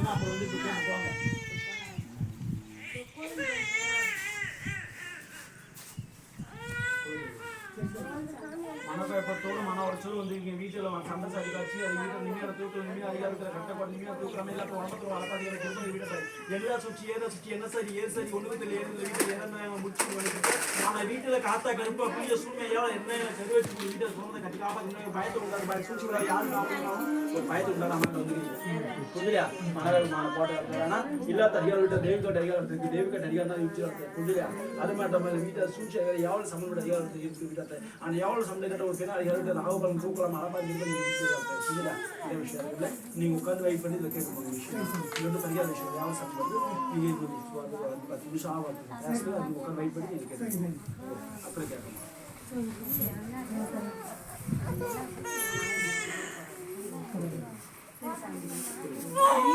அப்புறம் வந்து இப்போ போங்க. மனப்பயப்பத்தோடு மன உடச்சலும் வந்து இங்கே வீட்டில் சண்டை சரி காட்சி அது வீட்டை நிம்மதியான தூக்கம் நிம்மதி அதிகாரத்தில் கட்டப்பாடு நிம்மதியான தூக்கம் எல்லாம் உடம்பத்தில் வளர்ப்பாதிகளை கொடுத்து வீட்டை எல்லா சுற்றி ஏதோ சுற்றி என்ன சரி ஏது சரி ஒன்றுத்தில் ஏது வீட்டில் என்ன முடிச்சு பண்ணிட்டு ஆனால் வீட்டில் காத்தா கருப்பா புதிய சூழ்நிலையால் என்ன கரு வச்சு வீட்டை சொன்னதை கட்டி காப்பாற்ற பயத்தை உண்டாது பய சூழ்ச்சி விட யாரும் ஒரு பயத்தை உண்டான அம்மா வந்து புரியலையா மனமான போட்ட ஏன்னா இல்லாத அதிகாரம் விட்ட தெய்வக்கட்ட அதிகாரம் இருக்கு தெய்வக்கட்ட அதிகாரம் தான் யூஸ் புரியலையா அது மாதிரி வீட்டை சூழ்ச்சி எவ்வளவு சம்பளம் அதிகாரத்தை இருக்கு வீட்டை ஆனால் எவ்வளவு சம்பளம் கட்ட ஒரு பேனா அதிகாரத்தை ராகுபலம் தூக்கலாம் மரபாதி புரியல இதே விஷயம் இருக்குல்ல நீங்கள் உட்காந்து வெயிட் பண்ணி இதில் கேட்க விஷயம் இது வந்து தெரியாத விஷயம் எவ்வளவு சம்பளம் நீங்கள் 10 நிமிஷம் ஆகும் அது உட்காந்து வெயிட் பண்ணி நீங்கள் கேட்கணும் அப்புறம் கேட்கணும்